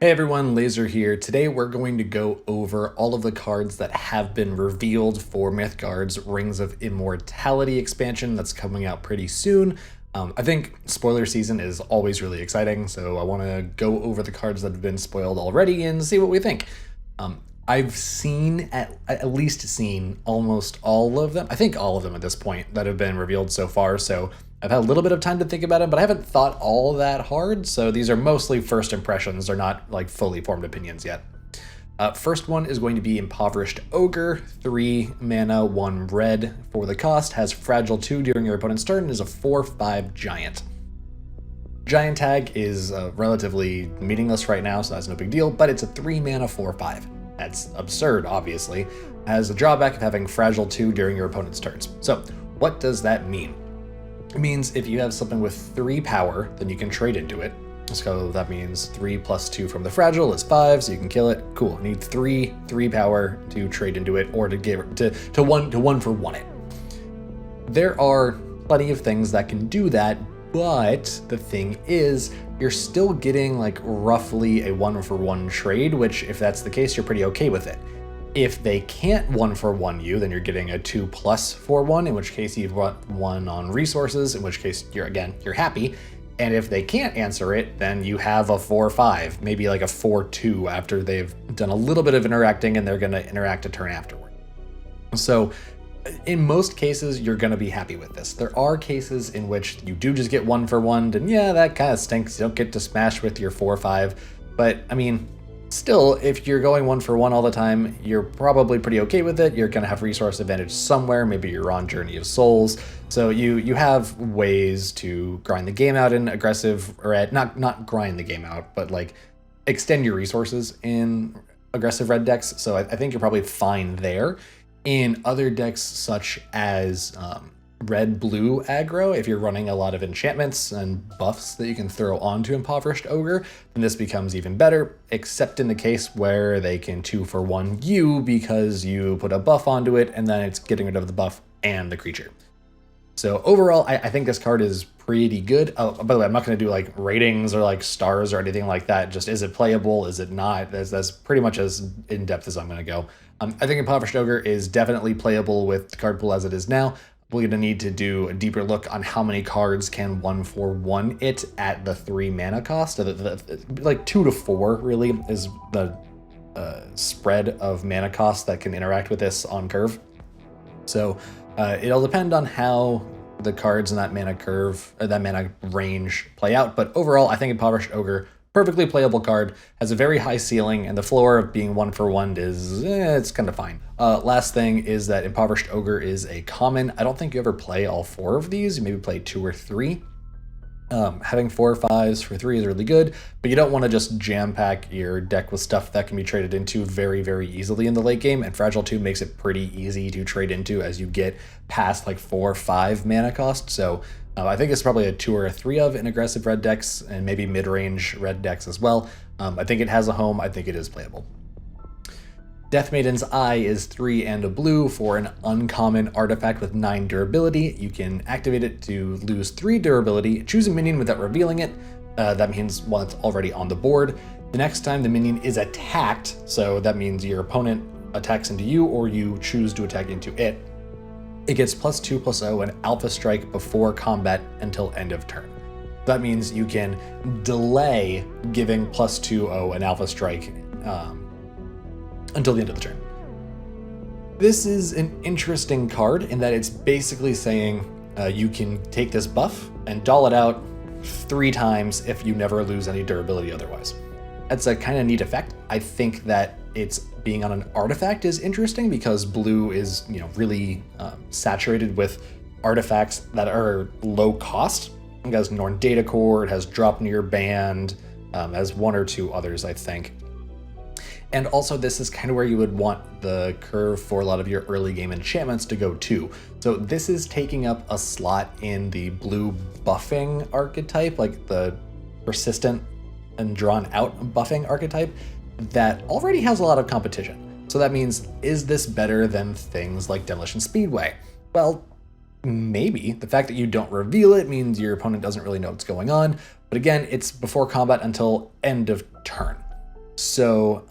Hey everyone, Laser here. Today we're going to go over all of the cards that have been revealed for Mythgard's Rings of Immortality expansion that's coming out pretty soon. I think spoiler season is always really exciting, so I want to go over the cards that have been spoiled already and see what we think. I've seen, at least seen almost all of them, I think all of them at this point that have been revealed so far, so I've had a little bit of time to think about it, but I haven't thought all that hard, so these are mostly first impressions. They're not like fully formed opinions yet. First one is going to be Impoverished Ogre, 3 mana, 1 red for the cost, has Fragile 2 during your opponent's turn, and is a 4/5 giant. Giant tag is relatively meaningless right now, so that's no big deal, but it's a 3 mana, 4/5. That's absurd, obviously. Has the drawback of having Fragile 2 during your opponent's turns. So, what does that mean? It means if you have something with 3 power, then you can trade into it. So that means 3 plus 2 from the Fragile is 5, so you can kill it. Cool. Need 3 power to trade into it, or to give to one for one it. There are plenty of things that can do that, but the thing is, you're still getting like roughly a 1-for-1 trade, which if that's the case, you're pretty okay with it. If they can't 1-for-1 you, then you're getting a 2+ for 1, in which case you've got 1 on resources, in which case you're happy. And if they can't answer it, then you have a 4/5, maybe like a 4/2 after they've done a little bit of interacting and they're going to interact a turn afterward. So in most cases, you're going to be happy with this. There are cases in which you do just get 1-for-1, and yeah, that kind of stinks. You don't get to smash with your 4/5, but I mean, still, if you're going 1-for-1 all the time, you're probably pretty okay with it. You're going to have resource advantage somewhere. Maybe you're on Journey of Souls. So you have ways to grind the game out in aggressive, or not grind the game out, but like extend your resources in aggressive red decks. So I think you're probably fine there. In other decks such as red-blue aggro, if you're running a lot of enchantments and buffs that you can throw onto Impoverished Ogre, then this becomes even better, except in the case where they can 2-for-1 you because you put a buff onto it and then it's getting rid of the buff and the creature. So overall, I think this card is pretty good. Oh, by the way, I'm not going to do like ratings or like stars or anything like that. Just is it playable? Is it not? That's pretty much as in-depth as I'm going to go. I think Impoverished Ogre is definitely playable with the card pool as it is now. We're going to need to do a deeper look on how many cards can 1-for-1 it at the 3 mana cost. Like 2 to 4 really is the spread of mana cost that can interact with this on curve. So it'll depend on how the cards in that mana curve, or that mana range play out. But overall, I think Impoverished Ogre, perfectly playable card, has a very high ceiling, and the floor of being 1-for-1 is, it's kind of fine. Last thing is that Impoverished Ogre is a common. I don't think you ever play all 4 of these. You maybe play 2 or 3. Having 4/5s for 3 is really good, but you don't want to just jam-pack your deck with stuff that can be traded into very, very easily in the late game, and Fragile 2 makes it pretty easy to trade into as you get past like 4/5 mana cost. So I think it's probably a 2 or a 3 of in aggressive red decks, and maybe mid-range red decks as well. I think it has a home. I think it is playable. Death Maiden's Eye is 3 and a blue for an uncommon artifact with 9 durability. You can activate it to lose 3 durability, choose a minion without revealing it. That means one that's already on the board. The next time the minion is attacked, so that means your opponent attacks into you or you choose to attack into it, it gets +2/+0 and Alpha Strike before combat until end of turn. That means you can delay giving +2/0 and Alpha Strike until the end of the turn. This is an interesting card in that it's basically saying you can take this buff and doll it out 3 times if you never lose any durability otherwise. That's a kind of neat effect. I think that it's being on an artifact is interesting because blue is, really saturated with artifacts that are low cost. It has Norn Data Core, it has Drop Near Band, has 1 or 2 others, I think. And also this is kind of where you would want the curve for a lot of your early game enchantments to go to. So this is taking up a slot in the blue buffing archetype, like the persistent and drawn out buffing archetype that already has a lot of competition. So that means, is this better than things like Demolition Speedway? Well, maybe. The fact that you don't reveal it means your opponent doesn't really know what's going on. But again, it's before combat until end of turn. So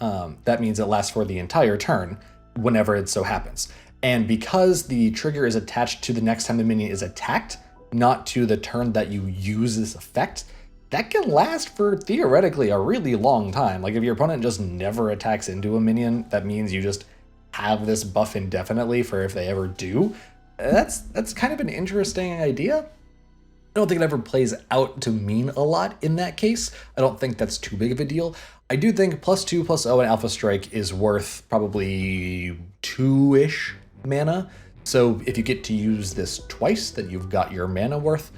that means it lasts for the entire turn whenever it so happens. And because the trigger is attached to the next time the minion is attacked, not to the turn that you use this effect, that can last for theoretically a really long time. Like if your opponent just never attacks into a minion, that means you just have this buff indefinitely for if they ever do. That's kind of an interesting idea. I don't think it ever plays out to mean a lot in that case. I don't think that's too big of a deal. I do think +2/+0 and Alpha Strike is worth probably 2-ish mana. So if you get to use this twice, then you've got your mana worth.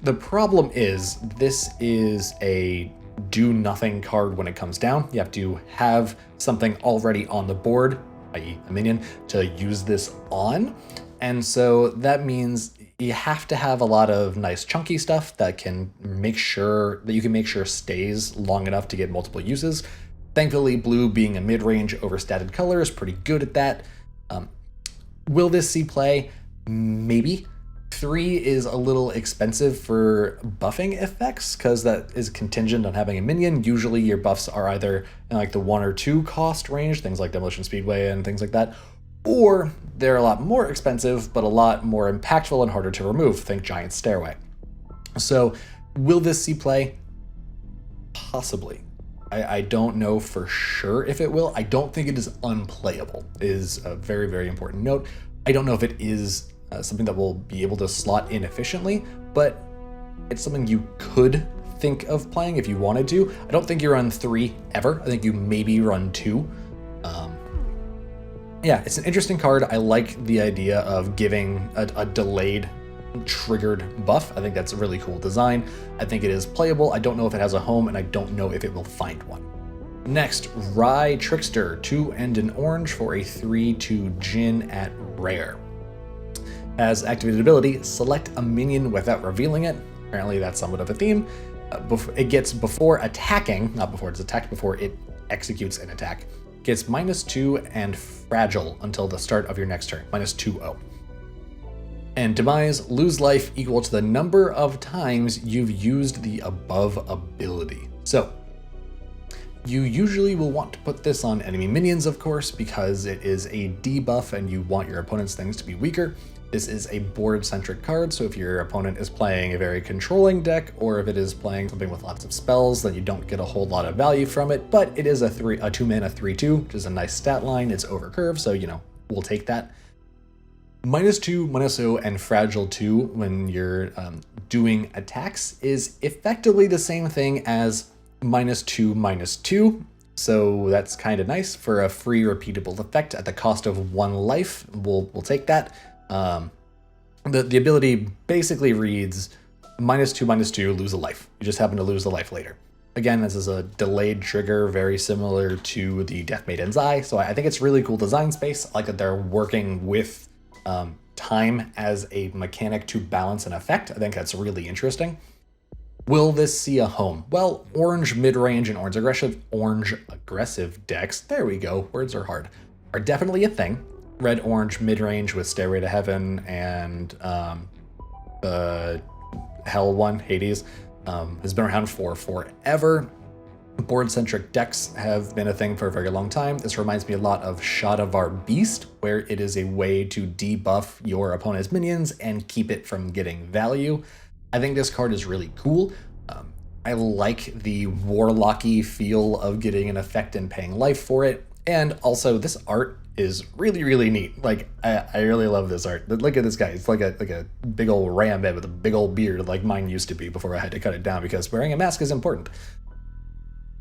The problem is this is a do nothing card when it comes down. You have to have something already on the board, i.e. a minion, to use this on. And so that means you have to have a lot of nice chunky stuff that can make sure that you can make sure stays long enough to get multiple uses. Thankfully, blue being a mid-range overstated color is pretty good at that. Will this see play? Maybe. 3 is a little expensive for buffing effects because that is contingent on having a minion. Usually your buffs are either in like the 1 or 2 cost range, things like Demolition Speedway and things like that, or they're a lot more expensive, but a lot more impactful and harder to remove. Think Giant Stairway. So will this see play? Possibly. I don't know for sure if it will. I don't think it is unplayable, is a very, very important note. I don't know if it is something that will be able to slot in efficiently, but it's something you could think of playing if you wanted to. I don't think you run 3 ever. I think you maybe run 2. Yeah, it's an interesting card. I like the idea of giving a delayed triggered buff. I think that's a really cool design. I think it is playable. I don't know if it has a home, and I don't know if it will find one. Next, Rye Trickster, 2 and an orange for a 3/2 Djinn at rare. As activated ability, select a minion without revealing it. Apparently that's somewhat of a theme. It gets before attacking, not before it's attacked, before it executes an attack, gets -2 and fragile until the start of your next turn, -2/0. And demise, lose life equal to the number of times you've used the above ability. So you usually will want to put this on enemy minions, of course, because it is a debuff and you want your opponent's things to be weaker. This is a board-centric card, so if your opponent is playing a very controlling deck, or if it is playing something with lots of spells, then you don't get a whole lot of value from it, but it is a 2-mana 3/2, which is a nice stat line. It's over curve, so, you know, we'll take that. -2, -0, and fragile 2 when you're doing attacks is effectively the same thing as -2, -2. So that's kind of nice for a free repeatable effect at the cost of 1 life. We'll take that. The ability basically reads -2, -2, lose a life. You just happen to lose the life later. Again, this is a delayed trigger, very similar to the Death Maiden's Eye. So I think it's really cool design space. I like that they're working with time as a mechanic to balance an effect. I think that's really interesting. Will this see a home? Well, orange mid-range and orange aggressive decks, there we go, words are hard, are definitely a thing. Red-orange mid-range with Stairway to Heaven and the Hell one, Hades, has been around for forever. Board-centric decks have been a thing for a very long time. This reminds me a lot of Shadavar Beast, where it is a way to debuff your opponent's minions and keep it from getting value. I think this card is really cool. I like the warlocky feel of getting an effect and paying life for it. And also this art is really, really neat. Like, I really love this art. Look at this guy. It's like a big old ram head with a big old beard like mine used to be before I had to cut it down because wearing a mask is important.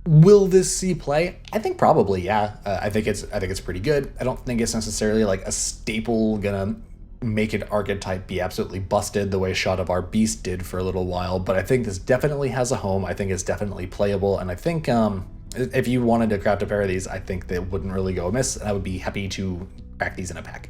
Will this see play? I think probably, yeah. I think it's pretty good. I don't think it's necessarily like a staple gonna make an archetype be absolutely busted the way Shadavar Beast did for a little while, but I think this definitely has a home. I think it's definitely playable, and I think if you wanted to craft a pair of these, I think they wouldn't really go amiss, and I would be happy to crack these in a pack.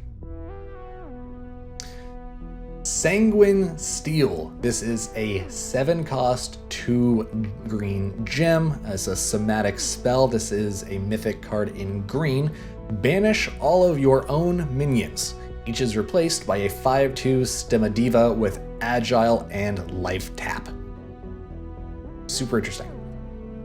Sanguine Steel. This is a 7-cost, 2-green gem. As a somatic spell, this is a mythic card in green. Banish all of your own minions. Each is replaced by a 5/2 Stemma Diva with Agile and Life Tap. Super interesting.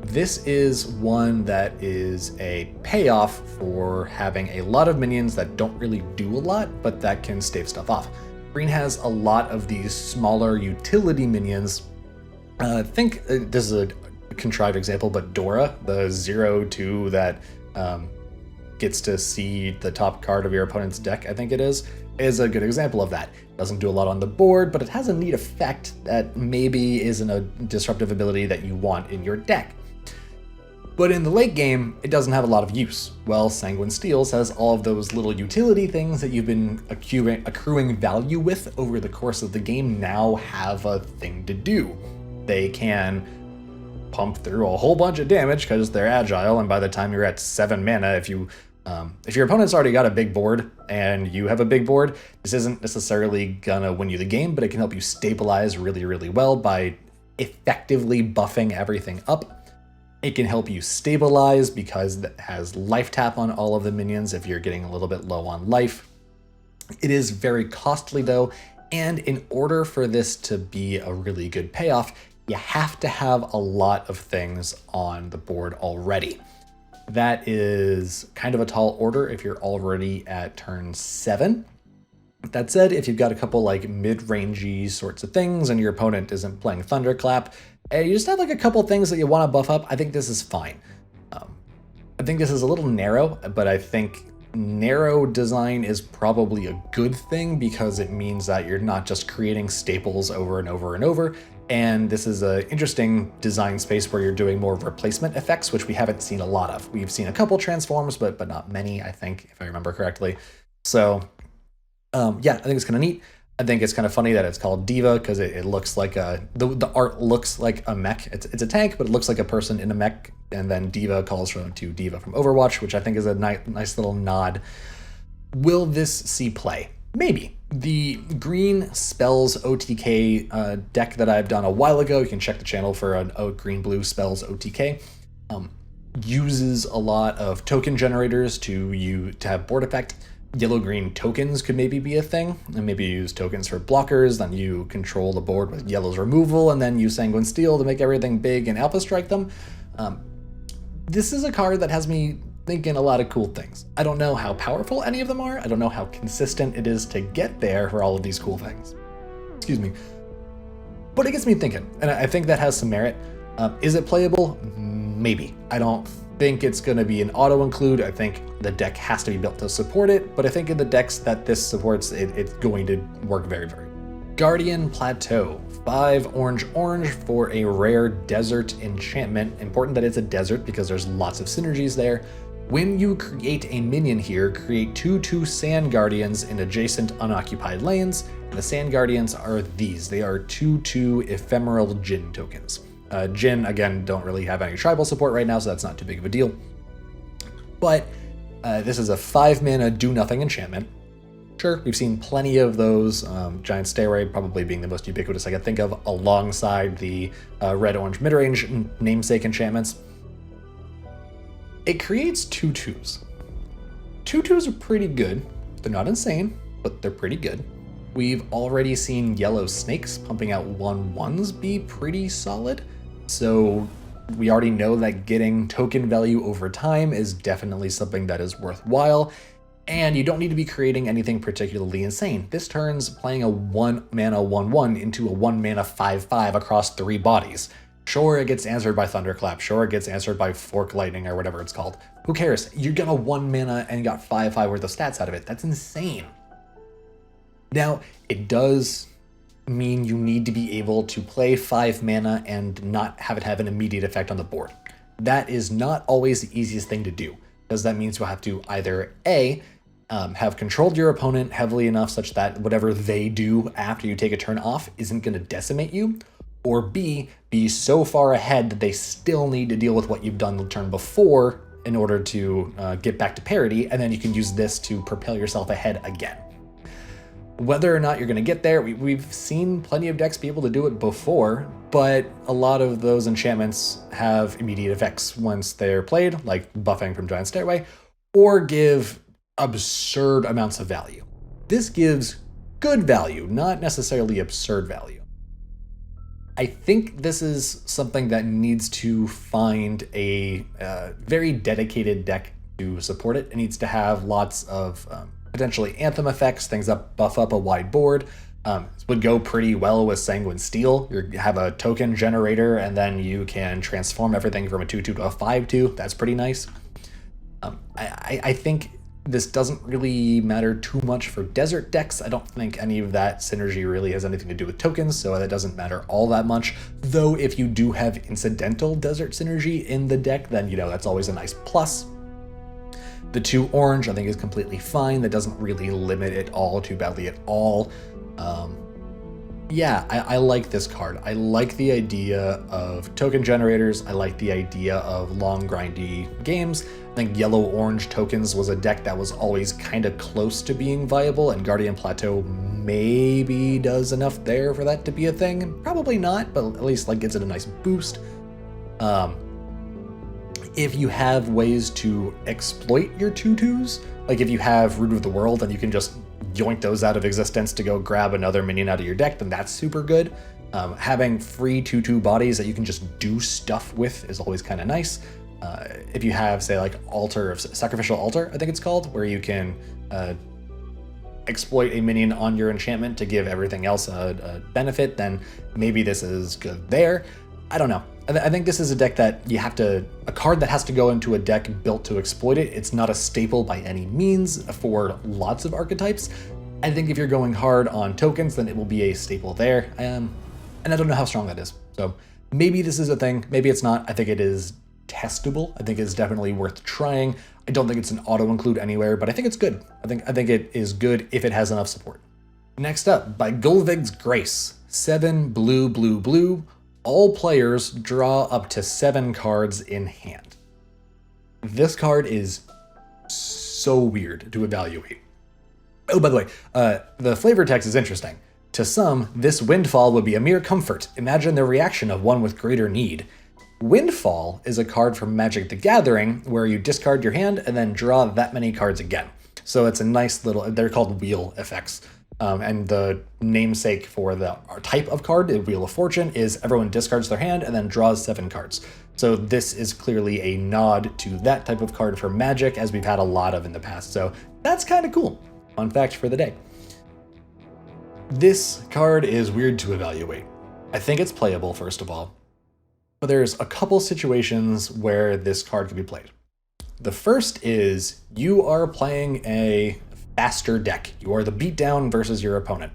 This is one that is a payoff for having a lot of minions that don't really do a lot, but that can stave stuff off. Green has a lot of these smaller utility minions. Think this is a contrived example, but Dora, the 0/2 that gets to see the top card of your opponent's deck, I think it is a good example of that. Doesn't do a lot on the board, but it has a neat effect that maybe isn't a disruptive ability that you want in your deck. But in the late game, it doesn't have a lot of use. Well, Sanguine Steel has all of those little utility things that you've been accruing value with over the course of the game now have a thing to do. They can pump through a whole bunch of damage because they're agile, and by the time you're at 7 mana, if your opponent's already got a big board and you have a big board, this isn't necessarily gonna win you the game, but it can help you stabilize really, really well by effectively buffing everything up. It can help you stabilize because it has life tap on all of the minions if you're getting a little bit low on life. It is very costly though, and in order for this to be a really good payoff, you have to have a lot of things on the board already. That is kind of a tall order if you're already at turn 7. That said, if you've got a couple like mid-rangey sorts of things and your opponent isn't playing Thunderclap, and you just have like a couple things that you want to buff up, I think this is fine. I think this is a little narrow, but I think narrow design is probably a good thing because it means that you're not just creating staples over and over and over. And this is an interesting design space where you're doing more replacement effects, which we haven't seen a lot of. We've seen a couple transforms, but not many, I think, if I remember correctly. So yeah, I think it's kind of neat. I think it's kind of funny that it's called Diva because it looks like the art looks like a mech. It's a tank, but it looks like a person in a mech. And then Diva calls to Diva from Overwatch, which I think is a nice little nod. Will this see play? Maybe. The green spells OTK deck that I've done a while ago, you can check the channel for a green-blue spells OTK, uses a lot of token generators to have board effect. Yellow-green tokens could maybe be a thing, and maybe you use tokens for blockers, then you control the board with yellow's removal, and then use Sanguine Steel to make everything big and alpha strike them. This is a card that has me thinking a lot of cool things. I don't know how powerful any of them are. I don't know how consistent it is to get there for all of these cool things. Excuse me. But it gets me thinking, and I think that has some merit. Is it playable? Maybe. I don't think it's going to be an auto-include. I think the deck has to be built to support it, but I think in the decks that this supports, it's going to work very, very well. Guardian Plateau, 5 orange for a rare desert enchantment. Important that it's a desert because there's lots of synergies there. When you create a minion here, create 2/2 Sand Guardians in adjacent unoccupied lanes. And the Sand Guardians are these. They are 2/2 ephemeral Djinn tokens. Djinn, again, don't really have any tribal support right now, so that's not too big of a deal. But this is a 5 mana do-nothing enchantment. Sure, we've seen plenty of those, Giant Stairway probably being the most ubiquitous I can think of, alongside the red-orange mid-range namesake enchantments. It creates 2/2s. 2/2s are pretty good. They're not insane, but they're pretty good. We've already seen yellow snakes pumping out 1/1s be pretty solid, so we already know that getting token value over time is definitely something that is worthwhile. And you don't need to be creating anything particularly insane. This turns playing a 1 mana 1/1 into a 1 mana 5/5 across 3 bodies. Sure, it gets answered by Thunderclap. Sure, it gets answered by Fork Lightning or whatever it's called. Who cares? You got a 1 mana and got 5/5 worth of stats out of it. That's insane. Now, it does mean you need to be able to play 5 mana and not have it have an immediate effect on the board. That is not always the easiest thing to do, because that means you'll have to either A, have controlled your opponent heavily enough such that whatever they do after you take a turn off isn't going to decimate you, or B, be so far ahead that they still need to deal with what you've done the turn before in order to get back to parity, and then you can use this to propel yourself ahead again. Whether or not you're going to get there, we've seen plenty of decks be able to do it before, but a lot of those enchantments have immediate effects once they're played, like buffing from Giant Stairway, or give absurd amounts of value. This gives good value, not necessarily absurd value. I think this is something that needs to find a very dedicated deck to support it. It needs to have lots of potentially Anthem effects, things that buff up a wide board. This would go pretty well with Sanguine Steel. You have a token generator, and then you can transform everything from a 2/2 to a 5/2. That's pretty nice. I think this doesn't really matter too much for desert decks. I don't think any of that synergy really has anything to do with tokens, so that doesn't matter all that much. Though if you do have incidental desert synergy in the deck, then, you know, that's always a nice plus. The 2 orange I think is completely fine. That doesn't really limit it all too badly at all. Yeah, I like this card. I like the idea of token generators. I like the idea of long grindy games. I think yellow-orange tokens was a deck that was always kind of close to being viable, and Guardian Plateau maybe does enough there for that to be a thing. Probably not, but at least like gives it a nice boost. If you have ways to exploit your 2/2s, like if you have Root of the World and you can just yoink those out of existence to go grab another minion out of your deck, then that's super good. Having free 2/2 bodies that you can just do stuff with is always kind of nice. If you have, say, like Sacrificial Altar, I think it's called, where you can exploit a minion on your enchantment to give everything else a benefit, then maybe this is good there. I don't know. I think this is a deck that a card that has to go into a deck built to exploit it. It's not a staple by any means for lots of archetypes. I think if you're going hard on tokens, then it will be a staple there. And I don't know how strong that is. So maybe this is a thing, maybe it's not. I think it is testable. I think it's definitely worth trying. I don't think it's an auto-include anywhere, but I think it's good. I think it is good if it has enough support. Next up, by Gulvig's Grace, 7 blue, blue, blue. All players draw up to 7 cards in hand. This card is so weird to evaluate. Oh, by the way, the flavor text is interesting. To some, this windfall would be a mere comfort. Imagine the reaction of one with greater need. Windfall is a card from Magic the Gathering where you discard your hand and then draw that many cards again. So it's a nice little, they're called wheel effects. And the namesake for the type of card, the Wheel of Fortune, is everyone discards their hand and then draws 7 cards. So this is clearly a nod to that type of card for Magic, as we've had a lot of in the past. So that's kind of cool. Fun fact for the day. This card is weird to evaluate. I think it's playable, first of all. But there's a couple situations where this card could be played. The first is you are playing a faster deck. You are the beatdown versus your opponent.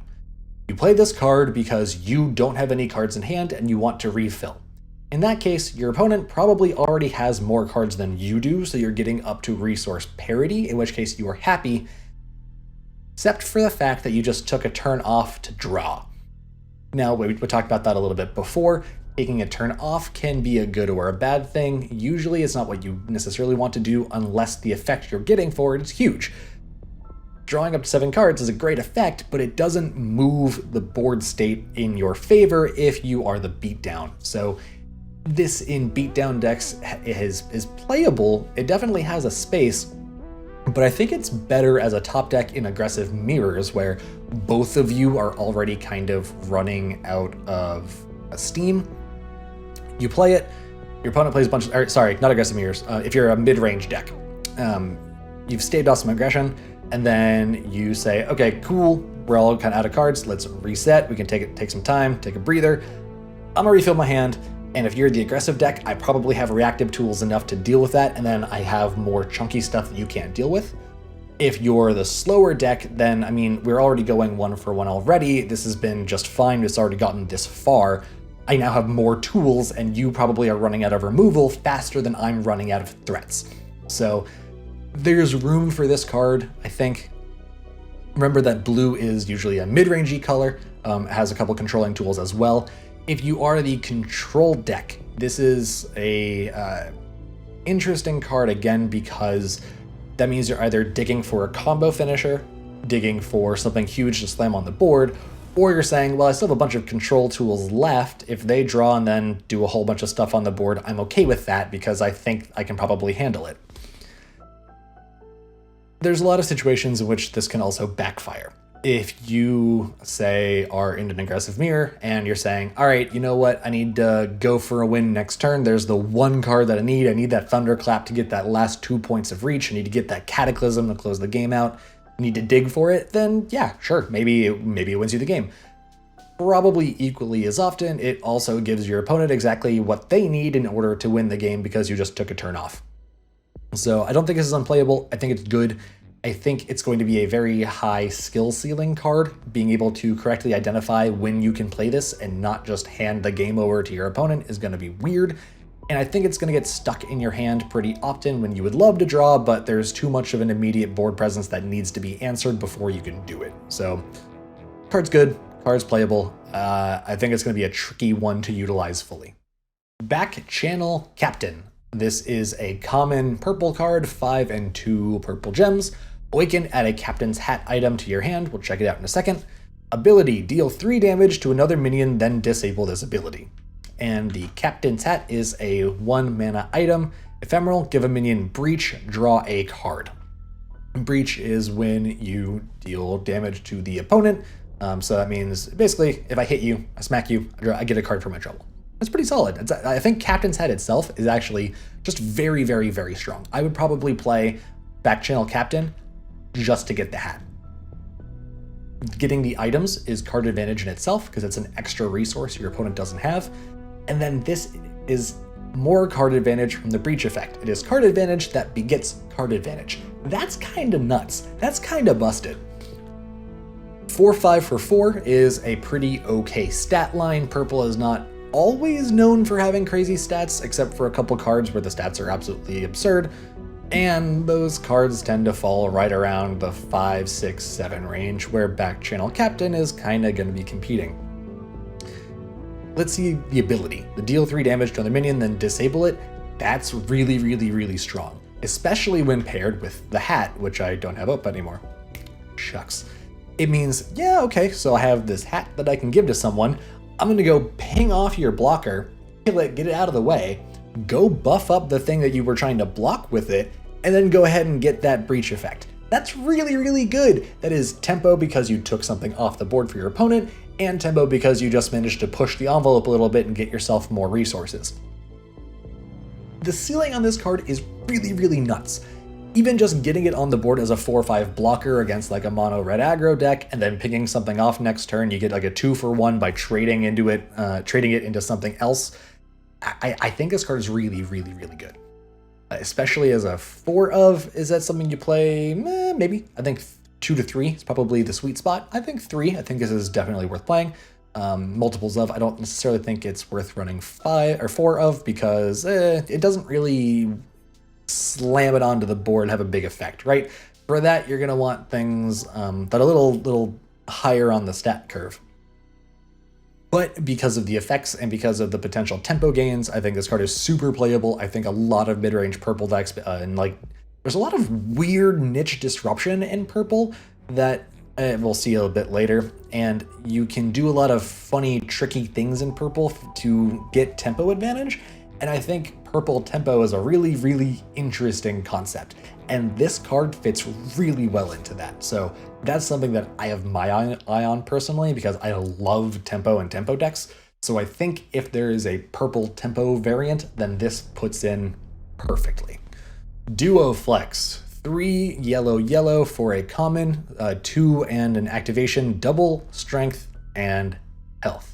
You play this card because you don't have any cards in hand and you want to refill. In that case, your opponent probably already has more cards than you do, so you're getting up to resource parity, in which case you are happy, except for the fact that you just took a turn off to draw. Now, we talked about that a little bit before. Taking a turn off can be a good or a bad thing. Usually it's not what you necessarily want to do unless the effect you're getting for it is huge. Drawing up to 7 cards is a great effect, but it doesn't move the board state in your favor if you are the beatdown. So this in beatdown decks is playable. It definitely has a space, but I think it's better as a top deck in aggressive mirrors where both of you are already kind of running out of steam. You play it, your opponent plays a bunch of, sorry, not aggressive mirrors. If you're a mid-range deck, you've staved off some aggression, and then you say, okay, cool, we're all kind of out of cards, let's reset, we can take some time, take a breather, I'm gonna refill my hand, and if you're the aggressive deck, I probably have reactive tools enough to deal with that, and then I have more chunky stuff that you can't deal with. If you're the slower deck, then, I mean, we're already going 1 for 1 already, this has been just fine, it's already gotten this far, I now have more tools, and you probably are running out of removal faster than I'm running out of threats. So there's room for this card, I think. Remember that blue is usually a mid-rangey color, has a couple controlling tools as well. If you are the control deck, this is a interesting card again because that means you're either digging for a combo finisher, digging for something huge to slam on the board, or you're saying, well, I still have a bunch of control tools left. If they draw and then do a whole bunch of stuff on the board, I'm okay with that because I think I can probably handle it. There's a lot of situations in which this can also backfire. If you say are in an aggressive mirror and you're saying, all right, you know what, I need to go for a win next turn. There's the one card that I need that Thunderclap to get that last 2 points of reach. I need to get that Cataclysm to close the game out. I need to dig for it. Then yeah, sure, maybe it wins you the game. Probably equally as often, it also gives your opponent exactly what they need in order to win the game because you just took a turn off. So I don't think this is unplayable. I think it's good. I think it's going to be a very high skill ceiling card. Being able to correctly identify when you can play this and not just hand the game over to your opponent is going to be weird. And I think it's going to get stuck in your hand pretty often when you would love to draw, but there's too much of an immediate board presence that needs to be answered before you can do it. So card's good, card's playable. I think it's going to be a tricky one to utilize fully. Backchannel Captain. This is a common purple card, 5 and 2 purple gems. Awaken, add a Captain's Hat item to your hand. We'll check it out in a second. Ability, deal 3 damage to another minion, then disable this ability. And the Captain's Hat is a 1 mana item. Ephemeral, give a minion Breach, draw a card. Breach is when you deal damage to the opponent. So that means basically if I hit you, I smack you, I get a card for my trouble. It's pretty solid. I think Captain's Hat itself is actually just very, very, very strong. I would probably play Backchannel Captain just to get the hat. Getting the items is card advantage in itself because it's an extra resource your opponent doesn't have. And then this is more card advantage from the Breach effect. It is card advantage that begets card advantage. That's kind of nuts. That's kind of busted. 4/5 for 4 is a pretty okay stat line. Purple is not always known for having crazy stats, except for a couple cards where the stats are absolutely absurd. And those cards tend to fall right around the 5, 6, 7 range, where Backchannel Captain is kind of going to be competing. Let's see the ability. The deal 3 damage to another minion, then disable it. That's really, really, really strong, especially when paired with the hat, which I don't have up anymore. Shucks. It means, yeah, okay, so I have this hat that I can give to someone. I'm going to go ping off your blocker, kill it, get it out of the way, go buff up the thing that you were trying to block with it, and then go ahead and get that Breach effect. That's really, really good. That is tempo because you took something off the board for your opponent, and tempo because you just managed to push the envelope a little bit and get yourself more resources. The ceiling on this card is really, really nuts. Even just getting it on the board as a 4/5 blocker against like a mono red aggro deck, and then picking something off next turn, you get like a 2-for-1 by trading it into something else. I think this card is really, really, really good. Especially as a 4 of, is that something you play? Maybe. I think 2 to 3 is probably the sweet spot. I think 3, I think this is definitely worth playing. Multiples of, I don't necessarily think it's worth running 5 or 4 of because it doesn't really slam it onto the board and have a big effect, right? For that, you're gonna want things that are a little higher on the stat curve. But because of the effects and because of the potential tempo gains, I think this card is super playable. I think a lot of mid-range purple decks, and like, there's a lot of weird niche disruption in purple that we'll see a little bit later. And you can do a lot of funny, tricky things in purple to get tempo advantage. And I think purple tempo is a really, really interesting concept. And this card fits really well into that. So that's something that I have my eye on personally because I love tempo and tempo decks. So I think if there is a purple tempo variant, then this puts in perfectly. Duo Flex. 3 yellow for a common, 2 and an activation, double strength and health.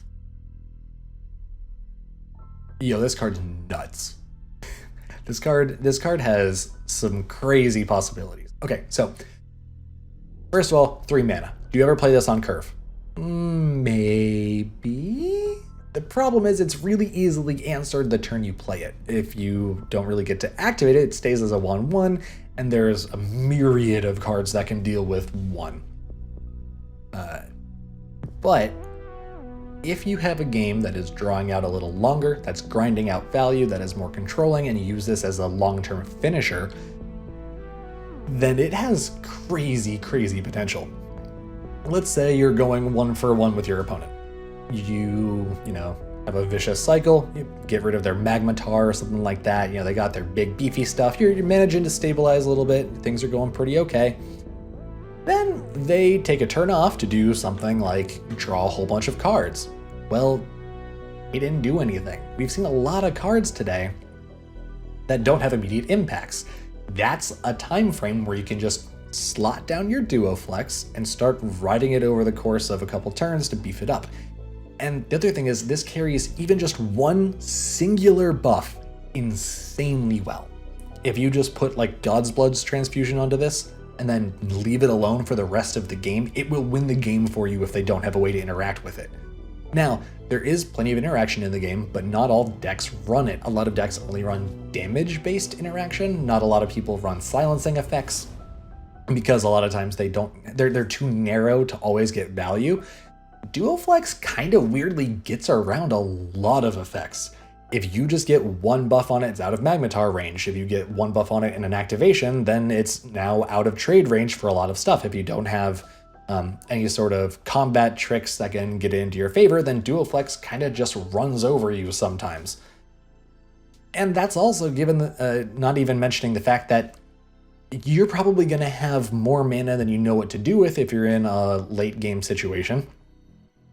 Yo, this card's nuts. This card has some crazy possibilities. Okay, so first of all, 3 mana. Do you ever play this on curve? Maybe. The problem is it's really easily answered the turn you play it. If you don't really get to activate it, it stays as a 1/1, and there's a myriad of cards that can deal with 1. But if you have a game that is drawing out a little longer, that's grinding out value, that is more controlling, and you use this as a long-term finisher, then it has crazy, crazy potential. Let's say you're going 1-for-1 with your opponent. You know, have a vicious cycle, you get rid of their Magmatar or something like that. You know, they got their big beefy stuff. You're managing to stabilize a little bit. Things are going pretty okay. Then they take a turn off to do something like draw a whole bunch of cards. Well, he didn't do anything. We've seen a lot of cards today that don't have immediate impacts. That's a time frame where you can just slot down your Duo Flex and start riding it over the course of a couple turns to beef it up. And the other thing is, this carries even just one singular buff insanely well. If you just put like God's Blood's Transfusion onto this and then leave it alone for the rest of the game, it will win the game for you if they don't have a way to interact with it. Now, there is plenty of interaction in the game, but not all decks run it. A lot of decks only run damage-based interaction. Not a lot of people run silencing effects because a lot of times they're too narrow to always get value. Duoflex kind of weirdly gets around a lot of effects. If you just get one buff on it, it's out of Magnetar range. If you get one buff on it in an activation, then it's now out of trade range for a lot of stuff. If you don't have any sort of combat tricks that can get into your favor, then Duoflex kind of just runs over you sometimes. And that's also given, not even mentioning the fact that you're probably going to have more mana than you know what to do with if you're in a late game situation.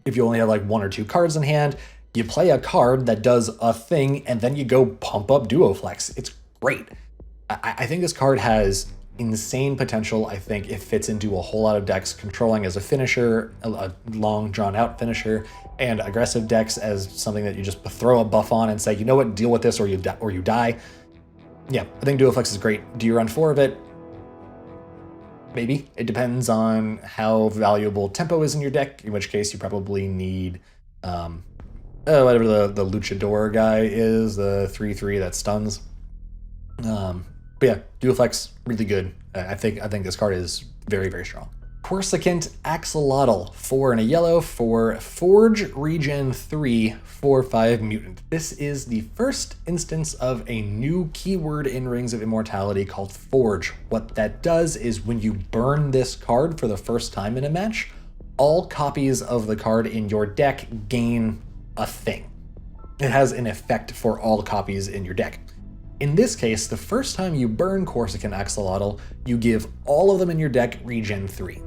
If you only have like one or two cards in hand, you play a card that does a thing, and then you go pump up Duoflex. It's great. I think this card has insane potential. I think it fits into a whole lot of decks, controlling as a finisher, a long drawn out finisher, and aggressive decks as something that you just throw a buff on and say, you know what, deal with this or you die. Yeah, I think Duoflex is great. Do you run 4 of it? Maybe. It depends on how valuable tempo is in your deck, in which case you probably need whatever the Luchador guy is, the 3/3 that stuns. But yeah, Duoflex, really good. I think this card is very, very strong. Corsicant Axolotl, 4 and a yellow for Forge Regen 3, 4/5 mutant. This is the first instance of a new keyword in Rings of Immortality called Forge. What that does is when you burn this card for the first time in a match, all copies of the card in your deck gain a thing. It has an effect for all copies in your deck. In this case, the first time you burn Corsicant Axolotl, you give all of them in your deck Regen 3.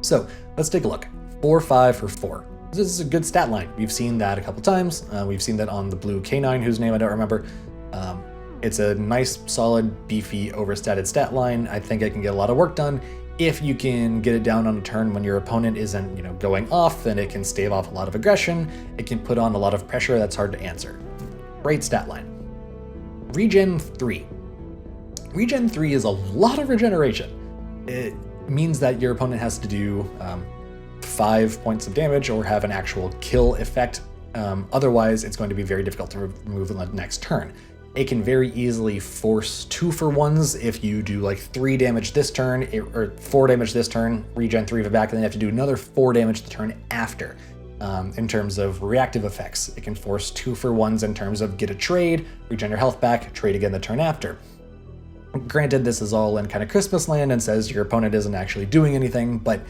So let's take a look. 4/5 for 4. This is a good stat line. We've seen that a couple times. We've seen that on the blue canine, whose name I don't remember. It's a nice, solid, beefy, overstated stat line. I think it can get a lot of work done. If you can get it down on a turn when your opponent isn't, going off, then it can stave off a lot of aggression. It can put on a lot of pressure that's hard to answer. Great stat line. Regen 3. Regen 3 is a lot of regeneration. It means that your opponent has to do 5 points of damage or have an actual kill effect. Otherwise, it's going to be very difficult to remove in the next turn. It can very easily force 2-for-1s if you do like 3 damage this turn, or 4 damage this turn, regen 3 of it back, and then you have to do another 4 damage the turn after. In terms of reactive effects, it can force 2-for-1s in terms of get a trade, regen your health back, trade again the turn after. Granted, this is all in kind of Christmas land and says your opponent isn't actually doing anything, but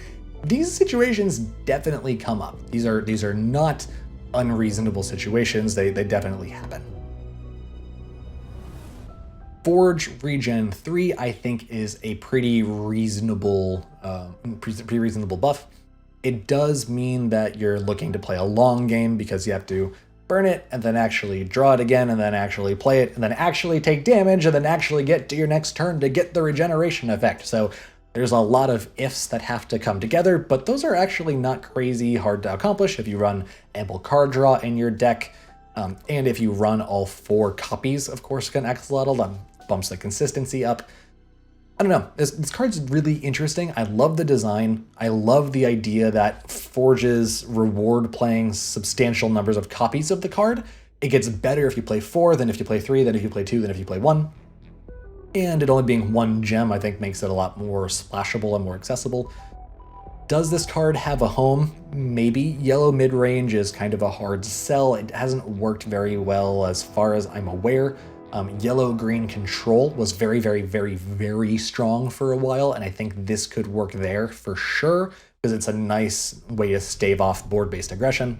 these situations definitely come up. These are not unreasonable situations. They definitely happen. Forge Regen 3, I think, is a pretty reasonable buff. It does mean that you're looking to play a long game because you have to burn it and then actually draw it again and then actually play it and then actually take damage and then actually get to your next turn to get the regeneration effect. So there's a lot of ifs that have to come together, but those are actually not crazy hard to accomplish if you run ample card draw in your deck. And if you run all 4 copies of Corsicant Axolotl, that bumps the consistency up. I don't know, this card's really interesting. I love the design. I love the idea that Forges reward playing substantial numbers of copies of the card. It gets better if you play 4 than if you play 3, than if you play 2, than if you play 1. And it only being 1 gem, I think, makes it a lot more splashable and more accessible. Does this card have a home? Maybe. Yellow mid-range is kind of a hard sell. It hasn't worked very well as far as I'm aware. Yellow-green control was very, very, very, very strong for a while, and I think this could work there for sure, because it's a nice way to stave off board-based aggression.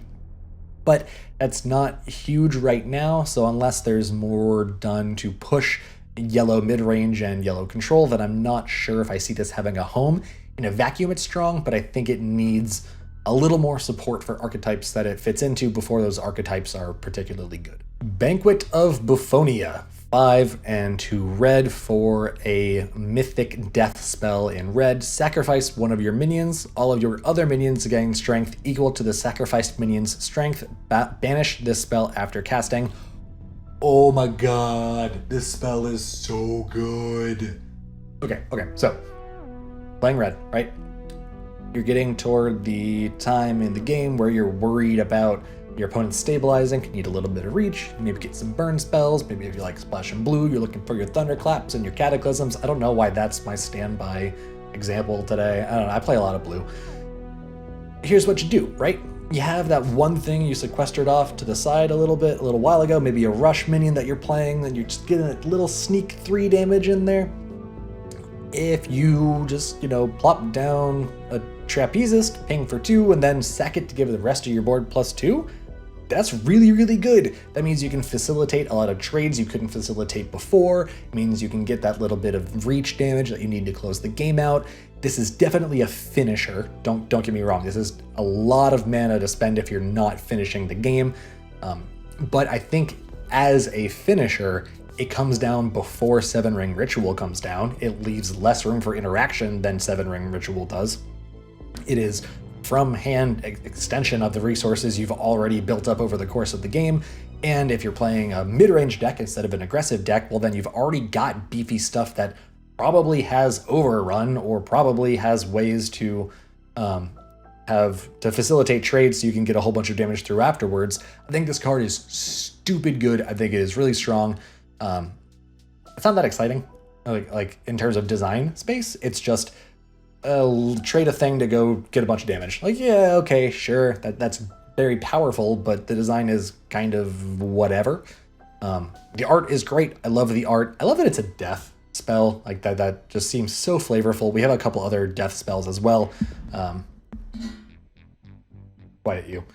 But that's not huge right now, so unless there's more done to push yellow mid-range and yellow control, then I'm not sure if I see this having a home. In a vacuum, it's strong, but I think it needs a little more support for archetypes that it fits into before those archetypes are particularly good. Banquet of Buffonia, 5 and 2 red for a mythic death spell in red. Sacrifice one of your minions. All of your other minions gain strength equal to the sacrificed minion's strength. Banish this spell after casting. Oh my god, this spell is so good. Okay, so playing red, right? You're getting toward the time in the game where you're worried about your opponent stabilizing, need a little bit of reach, maybe get some burn spells, maybe if you like Splash and Blue, you're looking for your Thunderclaps and your Cataclysms. I don't know why that's my standby example today. I don't know, I play a lot of blue. Here's what you do, right? You have that one thing you sequestered off to the side a little while ago, maybe a rush minion that you're playing, then you're just getting a little sneak 3 damage in there. If you just, plop down a Trapezist, ping for 2, and then sack it to give the rest of your board +2, that's really, really good. That means you can facilitate a lot of trades you couldn't facilitate before. It means you can get that little bit of reach damage that you need to close the game out. This is definitely a finisher. Don't get me wrong. This is a lot of mana to spend if you're not finishing the game. But I think as a finisher, it comes down before 7-Ring Ritual comes down. It leaves less room for interaction than 7-Ring Ritual does. It is from hand extension of the resources you've already built up over the course of the game. And if you're playing a mid-range deck instead of an aggressive deck, well then you've already got beefy stuff that probably has overrun or probably has ways to facilitate trades so you can get a whole bunch of damage through afterwards. I think this card is stupid good. I think it is really strong. It's not that exciting, like in terms of design space. It's just trade a thing to go get a bunch of damage. Like, yeah, okay, sure, that's very powerful, but the design is kind of whatever. The art is great. I love the art. I love that it's a death spell. Like that just seems so flavorful. We have a couple other death spells as well. Quiet you.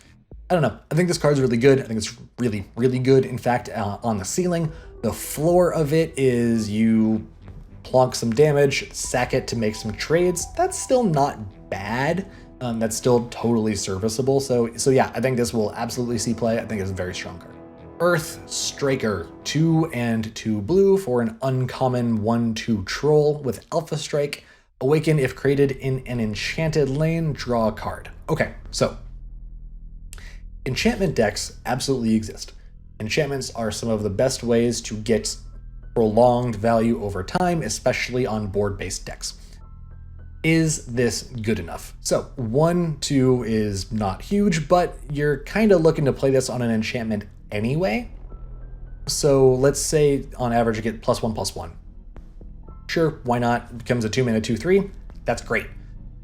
I don't know. I think this card's really good. I think it's really, really good. In fact, on the ceiling, the floor of it is you plonk some damage, sack it to make some trades. That's still not bad. That's still totally serviceable. So yeah, I think this will absolutely see play. I think it's a very strong card. Earth Striker, 2 and 2 blue for an uncommon 1/2 troll with Alpha Strike. Awaken if created in an enchanted lane, draw a card. Okay, so enchantment decks absolutely exist. Enchantments are some of the best ways to get prolonged value over time, especially on board-based decks. Is this good enough? So 1/2 is not huge, but you're kind of looking to play this on an enchantment anyway. So let's say on average you get +1/+1. Sure, why not? It becomes a 2-mana 2/3. That's great.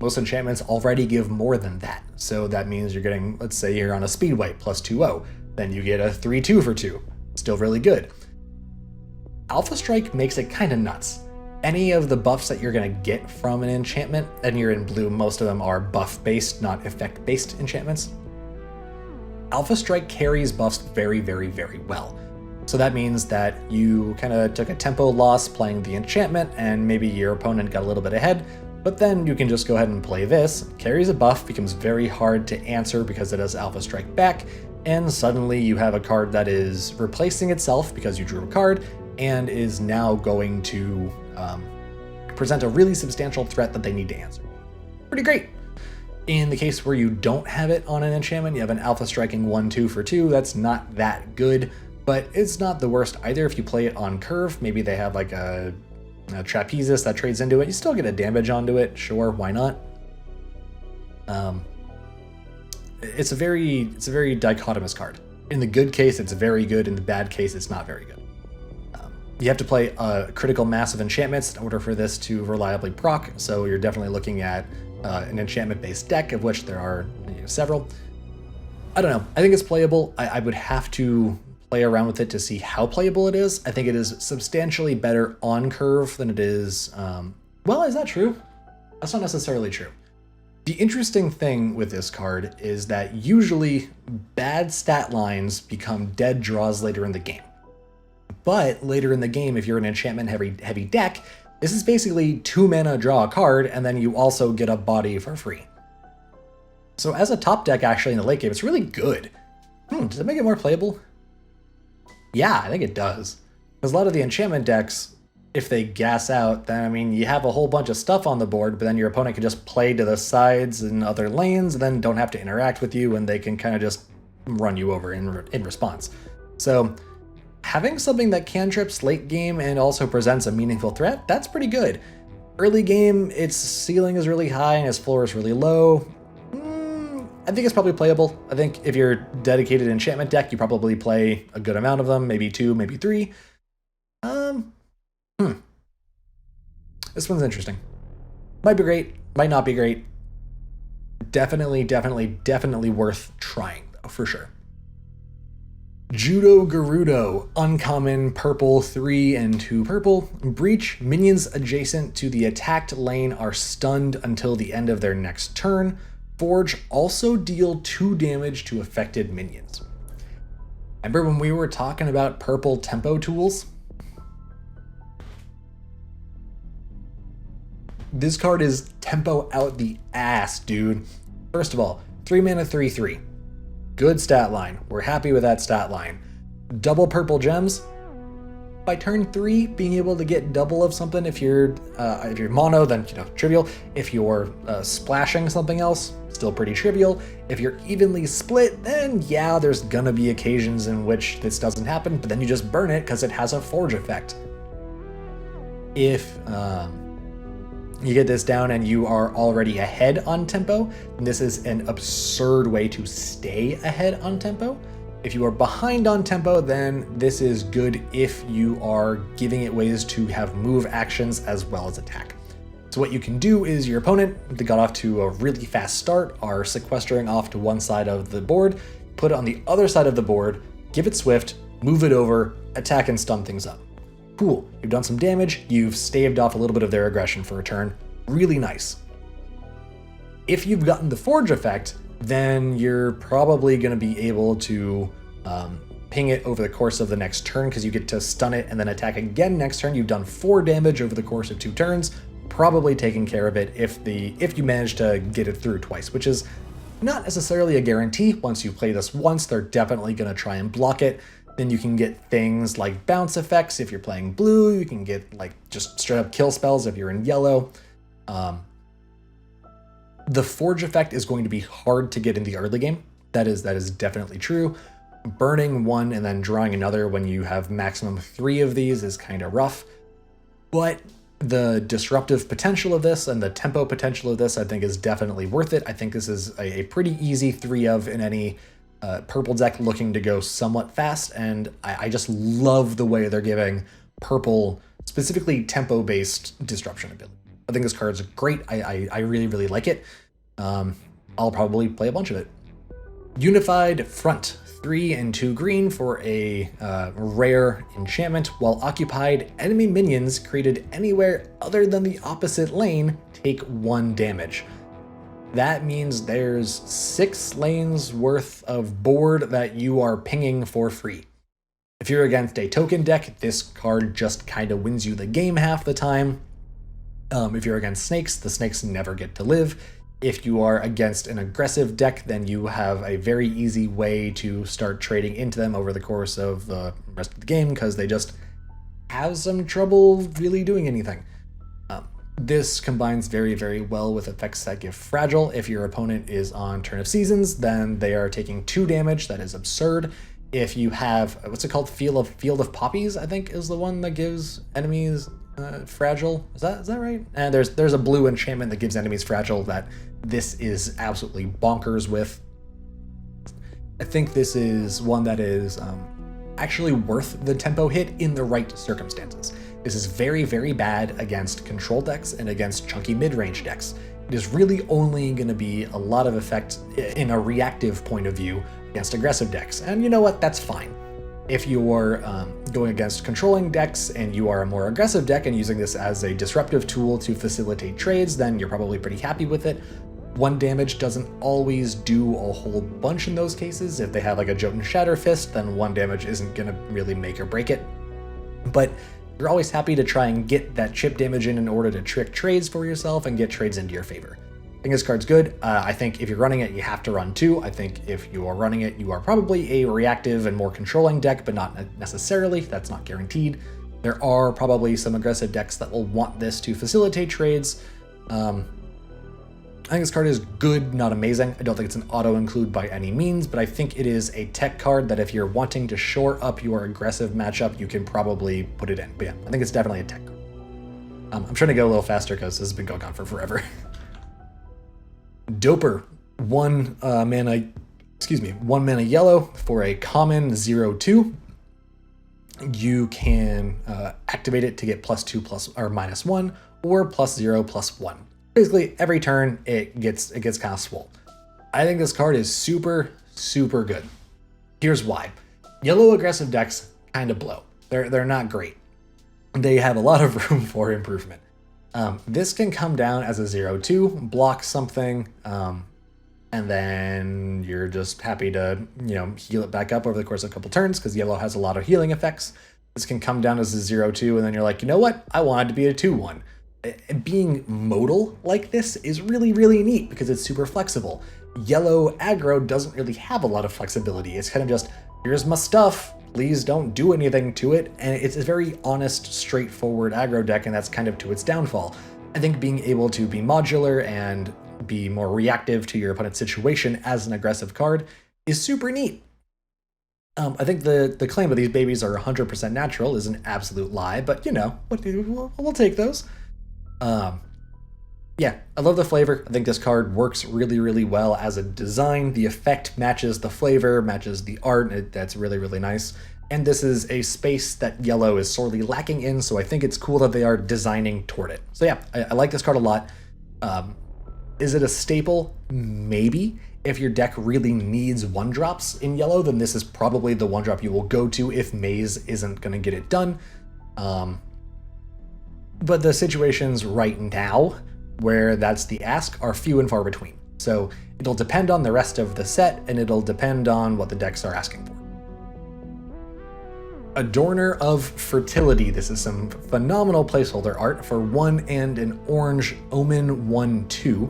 Most enchantments already give more than that. So that means you're getting, let's say you're on a Speedway +2/0. Then you get a 3/2 for 2. Still really good. Alpha Strike makes it kind of nuts. Any of the buffs that you're going to get from an enchantment, and you're in blue, most of them are buff-based, not effect-based enchantments. Alpha Strike carries buffs very, very, very well. So that means that you kind of took a tempo loss playing the enchantment, and maybe your opponent got a little bit ahead, but then you can just go ahead and play this. Carries a buff, becomes very hard to answer because it has Alpha Strike back, and suddenly you have a card that is replacing itself because you drew a card, and is now going to present a really substantial threat that they need to answer. Pretty great. In the case where you don't have it on an enchantment, you have an Alpha Striking 1/2 for 2, that's not that good, but it's not the worst either if you play it on curve. Maybe they have like a Trapezist that trades into it, you still get a damage onto it, sure, why not? It's a very dichotomous card. In the good case, it's very good, in the bad case, it's not very good. You have to play a critical mass of enchantments in order for this to reliably proc, so you're definitely looking at an enchantment-based deck, of which there are several. I don't know. I think it's playable. I would have to play around with it to see how playable it is. I think it is substantially better on curve than it is... well, is that true? That's not necessarily true. The interesting thing with this card is that usually bad stat lines become dead draws later in the game. But later in the game, if you're an enchantment heavy deck, This is basically 2 mana, draw a card, and then you also get a body for free. So as a top deck, actually, in the late game, it's really good. Does it make it more playable? Yeah, I think it does. Because a lot of the enchantment decks, if they gas out, then, I mean, you have a whole bunch of stuff on the board, but then your opponent can just play to the sides and other lanes, and then don't have to interact with you, and they can kind of just run you over in response. So having something that cantrips late game and also presents a meaningful threat, that's pretty good. Early game, its ceiling is really high and its floor is really low. I think it's probably playable. I think if you're dedicated enchantment deck, you probably play a good amount of them, maybe 2, maybe 3. This one's interesting. Might be great, might not be great. Definitely worth trying, though, for sure. Judo Gerudo, uncommon, purple, 3 and 2 purple. Breach, minions adjacent to the attacked lane are stunned until the end of their next turn. Forge, also deal 2 damage to affected minions. Remember when we were talking about purple tempo tools? This card is tempo out the ass, dude. First of all, 3 mana, 3/3. Good stat line. We're happy with that stat line. Double purple gems. By turn 3, being able to get double of something, if you're mono, then trivial. If you're splashing something else, still pretty trivial. If you're evenly split, then yeah, there's gonna be occasions in which this doesn't happen, but then you just burn it because it has a forge effect. If you get this down and you are already ahead on tempo, then this is an absurd way to stay ahead on tempo. If you are behind on tempo, then this is good if you are giving it ways to have move actions as well as attack. So what you can do is your opponent, they got off to a really fast start, are sequestering off to one side of the board, put it on the other side of the board, give it swift, move it over, attack and stun things up. Cool, you've done some damage, you've staved off a little bit of their aggression for a turn. Really nice. If you've gotten the forge effect, then you're probably going to be able to ping it over the course of the next turn because you get to stun it and then attack again next turn. You've done 4 damage over the course of 2 turns, probably taking care of it if you manage to get it through twice, which is not necessarily a guarantee. Once you play this once, they're definitely going to try and block it. Then you can get things like bounce effects if you're playing blue. You can get like just straight up kill spells if you're in yellow. The forge effect is going to be hard to get in the early game. That is definitely true. Burning one and then drawing another when you have maximum 3 of these is kind of rough. But the disruptive potential of this and the tempo potential of this, I think, is definitely worth it. I think this is a pretty easy 3 of in any purple deck looking to go somewhat fast, and I just love the way they're giving purple, specifically tempo-based disruption ability. I think this card is great. I really like it. I'll probably play a bunch of it. Unified Front, 3 and 2 green for a rare enchantment. While occupied, enemy minions created anywhere other than the opposite lane take 1 damage. That means there's 6 lanes worth of board that you are pinging for free. If you're against a token deck, this card just kind of wins you the game half the time. If you're against snakes, the snakes never get to live. If you are against an aggressive deck, then you have a very easy way to start trading into them over the course of the rest of the game because they just have some trouble really doing anything. This combines very well with effects that give fragile. If your opponent is on Turn of Seasons, then they are taking 2 damage. That is absurd. If you have, what's it called? Field of Poppies, I think, is the one that gives enemies fragile. Is that right? And there's a blue enchantment that gives enemies fragile that this is absolutely bonkers with. I think this is one that is actually worth the tempo hit in the right circumstances. This is very bad against control decks and against chunky mid-range decks. It is really only going to be a lot of effect in a reactive point of view against aggressive decks. And you know what? That's fine. If you're going against controlling decks and you are a more aggressive deck and using this as a disruptive tool to facilitate trades, then you're probably pretty happy with it. 1 damage doesn't always do a whole bunch in those cases. If they have like a Jotun Shatter Fist, then 1 damage isn't going to really make or break it. But you're always happy to try and get that chip damage in order to trick trades for yourself and get trades into your favor. I think this card's good. I think if you're running it, you have to run 2. I think if you are running it, you are probably a reactive and more controlling deck, but not necessarily. That's not guaranteed. There are probably some aggressive decks that will want this to facilitate trades. I think this card is good, not amazing. I don't think it's an auto-include by any means, but I think it is a tech card that if you're wanting to shore up your aggressive matchup, you can probably put it in. But yeah, I think it's definitely a tech card. I'm trying to go a little faster because this has been going on for forever. Doper, 1 mana yellow for a common 0/2. You can activate it to get +2 or -1 or +0/+1. Basically, every turn it gets kind of swole. I think this card is super, super good. Here's why. Yellow aggressive decks kind of blow. They're not great. They have a lot of room for improvement. This can come down as a 0/2, block something, and then you're just happy to, heal it back up over the course of a couple turns because yellow has a lot of healing effects. This can come down as a 0/2, and then you're like, you know what? I want it to be a 2/1. Being modal like this is really, really neat because it's super flexible. Yellow aggro doesn't really have a lot of flexibility. It's kind of just, here's my stuff, please don't do anything to it. And it's a very honest, straightforward aggro deck, and that's kind of to its downfall. I think being able to be modular and be more reactive to your opponent's situation as an aggressive card is super neat. I think the claim of these babies are 100% natural is an absolute lie, but we'll take those. Yeah, I love the flavor. I think this card works really, really well as a design. The effect matches the flavor, matches the art. That's really, really nice. And this is a space that yellow is sorely lacking in, so I think it's cool that they are designing toward it. So yeah, I like this card a lot. Is it a staple? Maybe. If your deck really needs 1-drops in yellow, then this is probably the 1-drop you will go to if Maze isn't going to get it done. But the situations right now where that's the ask are few and far between. So it'll depend on the rest of the set, and it'll depend on what the decks are asking for. A Dorner of Fertility. This is some phenomenal placeholder art for 1 and an orange Omen 1/2.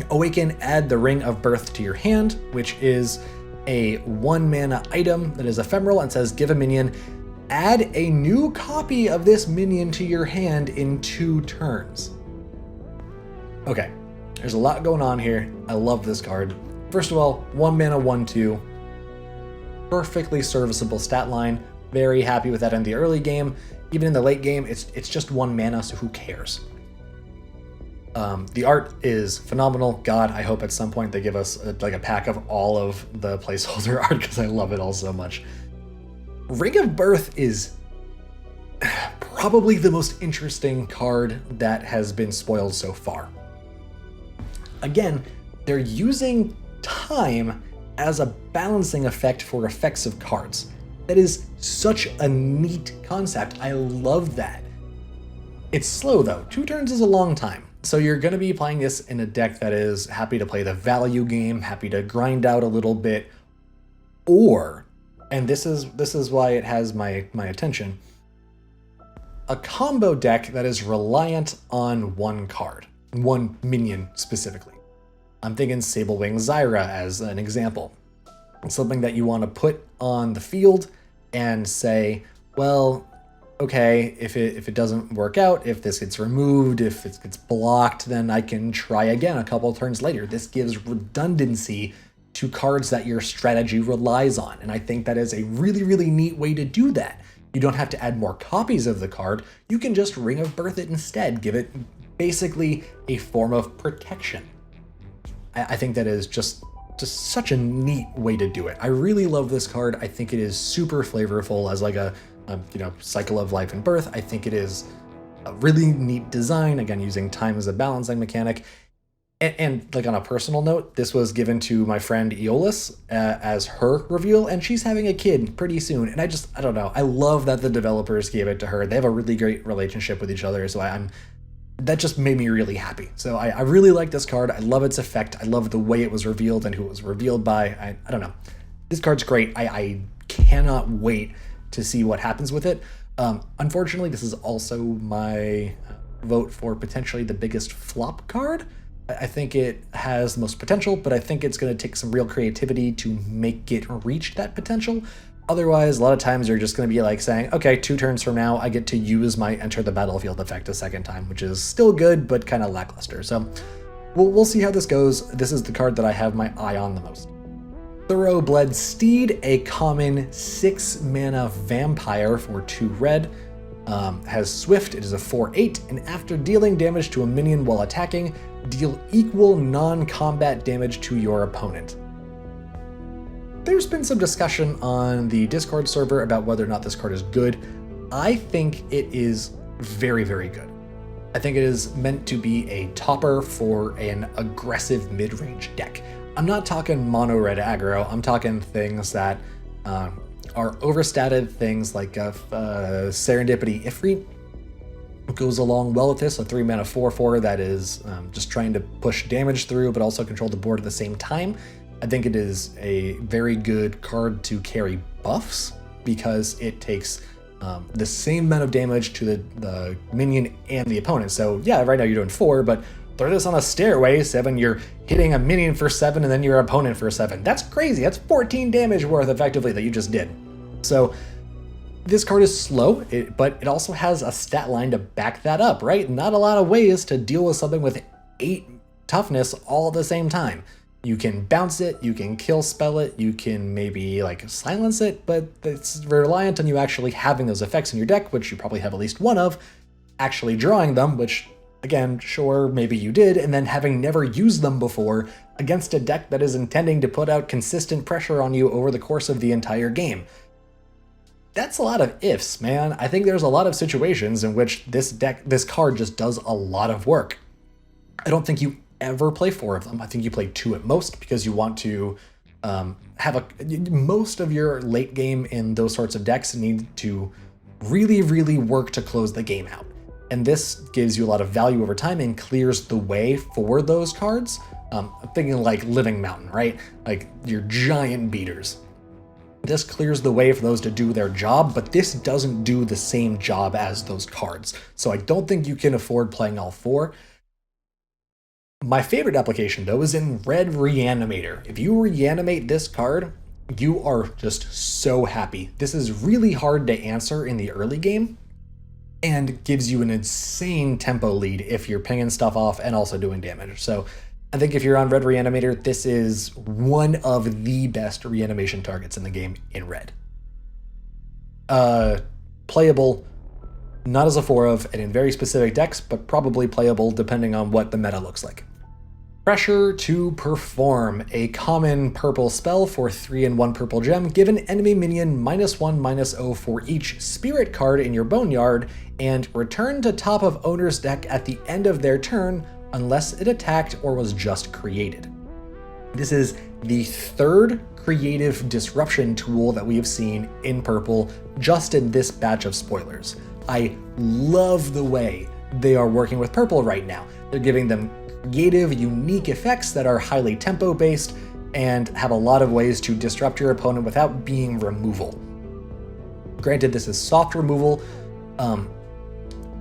Awaken, add the Ring of Birth to your hand, which is a 1 mana item that is ephemeral and says give a minion, add a new copy of this minion to your hand in 2 turns. Okay, there's a lot going on here. I love this card. First of all, 1 mana 1/2. Perfectly serviceable stat line. Very happy with that in the early game. Even in the late game, it's just 1 mana, so who cares? The art is phenomenal. God, I hope at some point they give us a pack of all of the placeholder art because I love it all so much. Ring of Birth is probably the most interesting card that has been spoiled so far. Again, they're using time as a balancing effect for effective cards. That is such a neat concept. I love that. It's slow though. 2 turns is a long time. So you're going to be playing this in a deck that is happy to play the value game, happy to grind out a little bit, or, and this is why it has my attention, a combo deck that is reliant on 1 card, 1 minion specifically. I'm thinking Sablewing Zyra as an example. It's something that you want to put on the field and say, well, okay, if it doesn't work out, if this gets removed, if it gets blocked, then I can try again a couple turns later. This gives redundancy to cards that your strategy relies on, and I think that is a really, really neat way to do that. You don't have to add more copies of the card. You can just Ring of Birth it instead, give it basically a form of protection. I think that is just such a neat way to do it. I really love this card. I think it is super flavorful as a cycle of life and birth. I think it is a really neat design, again, using time as a balancing mechanic. And on a personal note, this was given to my friend Eolus as her reveal, and she's having a kid pretty soon. And I don't know. I love that the developers gave it to her. They have a really great relationship with each other, so that just made me really happy. So I really like this card. I love its effect. I love the way it was revealed and who it was revealed by. I don't know. This card's great. I cannot wait to see what happens with it. Unfortunately, this is also my vote for potentially the biggest flop card. I think it has the most potential, but I think it's going to take some real creativity to make it reach that potential. Otherwise, a lot of times you're just going to be like saying, okay, 2 turns from now, I get to use my enter the battlefield effect a second time, which is still good, but kind of lackluster. So we'll see how this goes. This is the card that I have my eye on the most. Roadled Steed, a common 6 mana vampire for 2 red. Has Swift, it is a 4/8, and after dealing damage to a minion while attacking, deal equal non-combat damage to your opponent. There's been some discussion on the Discord server about whether or not this card is good. I think it is very, very good. I think it is meant to be a topper for an aggressive mid-range deck. I'm not talking mono-red aggro, I'm talking things that are overstated, things like Serendipity Ifrit goes along well with this, a 3 mana 4/4 that is just trying to push damage through but also control the board at the same time. I think it is a very good card to carry buffs because it takes the same amount of damage to the minion and the opponent. So yeah, right now you're doing 4, but throw this on a stairway, 7, you're hitting a minion for 7 and then your opponent for 7. That's crazy, that's 14 damage worth effectively that you just did. So this card is slow, but it also has a stat line to back that up, right? Not a lot of ways to deal with something with 8 toughness all at the same time. You can bounce it, you can kill spell it, you can maybe like silence it, but it's reliant on you actually having those effects in your deck, which you probably have at least one of, actually drawing them, which again, sure, maybe you did, and then having never used them before against a deck that is intending to put out consistent pressure on you over the course of the entire game. That's a lot of ifs, man. I think there's a lot of situations in which this card just does a lot of work. I don't think you ever play 4 of them. I think you play 2 at most because you want to most of your late game in those sorts of decks need to really, really work to close the game out. And this gives you a lot of value over time and clears the way for those cards. I'm thinking like Living Mountain, right? Like your giant beaters. This clears the way for those to do their job, but this doesn't do the same job as those cards. So I don't think you can afford playing all 4. My favorite application, though, is in Red Reanimator. If you reanimate this card, you are just so happy. This is really hard to answer in the early game and gives you an insane tempo lead if you're pinging stuff off and also doing damage. So I think if you're on Red Reanimator, this is one of the best reanimation targets in the game in Red. Playable, not as a 4 of, and in very specific decks, but probably playable depending on what the meta looks like. Pressure to Perform, a common purple spell for 3 and 1 purple gem. Give an enemy minion -1/-0 for each spirit card in your boneyard, and return to top of owner's deck at the end of their turn unless it attacked or was just created. This is the 3rd creative disruption tool that we have seen in purple just in this batch of spoilers. I love the way they are working with purple right now. They're giving them creative, unique effects that are highly tempo-based and have a lot of ways to disrupt your opponent without being removal. Granted, this is soft removal.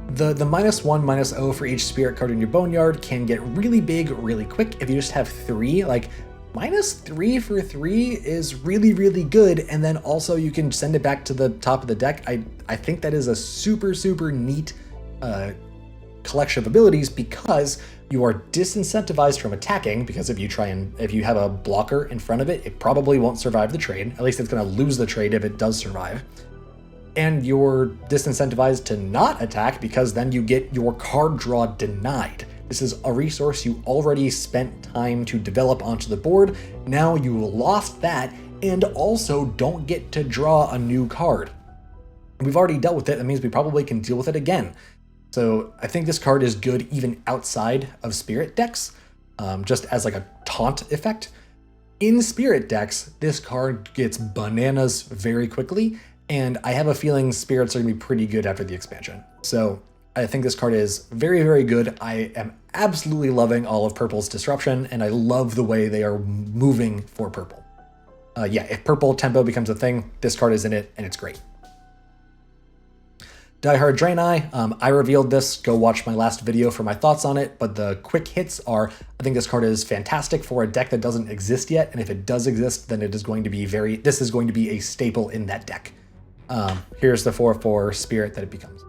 The -1/-0 for each spirit card in your boneyard can get really big really quick if you just have 3. Like, -3 for 3 is really, really good, and then also you can send it back to the top of the deck. I think that is a super, super neat collection of abilities because you are disincentivized from attacking, because if you have a blocker in front of it, it probably won't survive the trade. At least it's going to lose the trade if it does survive. And you're disincentivized to not attack because then you get your card draw denied. This is a resource you already spent time to develop onto the board. Now you lost that and also don't get to draw a new card. We've already dealt with it. That means we probably can deal with it again. So I think this card is good even outside of spirit decks, just as like a taunt effect. In spirit decks, this card gets bananas very quickly, and I have a feeling spirits are going to be pretty good after the expansion. So I think this card is very, very good. I am absolutely loving all of purple's disruption, and I love the way they are moving for purple. Yeah, if purple tempo becomes a thing, this card is in it, and it's great. Diehard Draenei, I revealed this, go watch my last video for my thoughts on it, but the quick hits are, I think this card is fantastic for a deck that doesn't exist yet, and if it does exist, then it is going to be this is going to be a staple in that deck. Here's the 4/4 spirit that it becomes.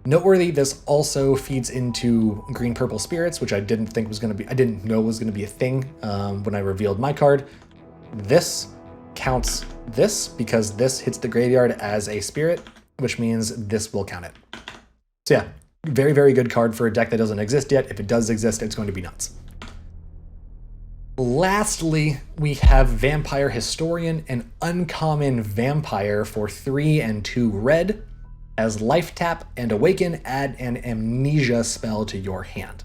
Noteworthy, this also feeds into green-purple spirits, which I didn't know was gonna be a thing when I revealed my card. This counts this because this hits the graveyard as a spirit, which means this will count it. So yeah, very, very good card for a deck that doesn't exist yet. If it does exist, it's going to be nuts. Lastly, we have Vampire Historian, an uncommon vampire for 3 and 2 red. As life tap and awaken, add an amnesia spell to your hand.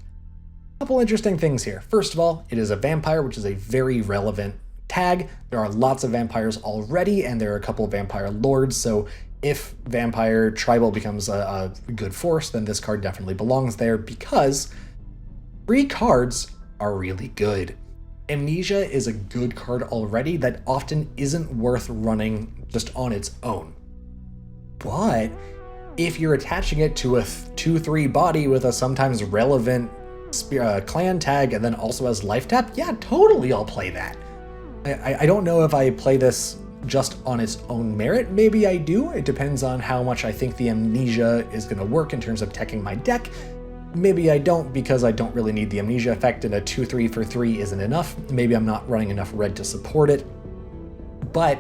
Couple interesting things here. First of all, it is a vampire, which is a very relevant tag. There are lots of vampires already, and there are a couple of vampire lords, so if vampire tribal becomes a good force, then this card definitely belongs there because free cards are really good. Amnesia is a good card already that often isn't worth running just on its own. But if you're attaching it to a 2/3 body with a sometimes relevant clan tag and then also has life tap, yeah, totally I'll play that. I don't know if I play this just on its own merit. Maybe I do. It depends on how much I think the amnesia is going to work in terms of teching my deck. Maybe I don't because I don't really need the amnesia effect and a 2/3 for 3 isn't enough. Maybe I'm not running enough red to support it. But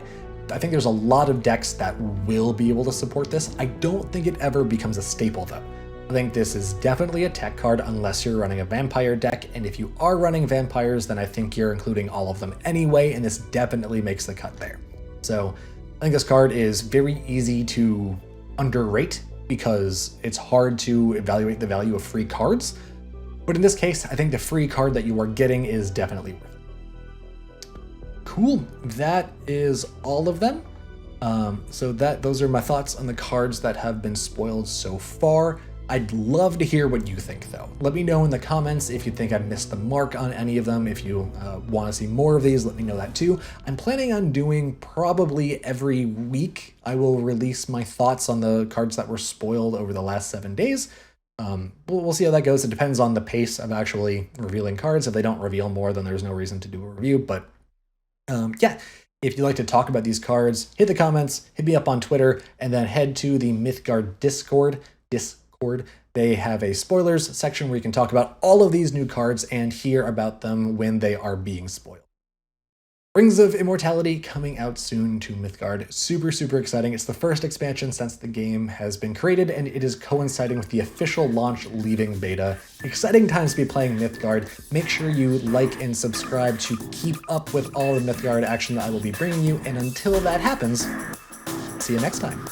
I think there's a lot of decks that will be able to support this. I don't think it ever becomes a staple though. I think this is definitely a tech card unless you're running a vampire deck, and if you are running vampires, then I think you're including all of them anyway, and this definitely makes the cut there. So I think this card is very easy to underrate because it's hard to evaluate the value of free cards. But in this case, I think the free card that you are getting is definitely worth it. Cool, that is all of them. Those are my thoughts on the cards that have been spoiled so far. I'd love to hear what you think though. Let me know in the comments if you think I missed the mark on any of them. If you want to see more of these, let me know that too. I'm planning on doing probably every week. I will release my thoughts on the cards that were spoiled over the last 7 days. We'll see how that goes. It depends on the pace of actually revealing cards. If they don't reveal more, then there's no reason to do a review. But yeah, if you'd like to talk about these cards, hit the comments, hit me up on Twitter, and then head to the Mythgard Discord. They have a spoilers section where you can talk about all of these new cards and hear about them when they are being spoiled. Rings of Immortality coming out soon to Mythgard. Super, super exciting. It's the first expansion since the game has been created, and it is coinciding with the official launch leaving beta. Exciting times to be playing Mythgard. Make sure you like and subscribe to keep up with all the Mythgard action that I will be bringing you, and until that happens, see you next time.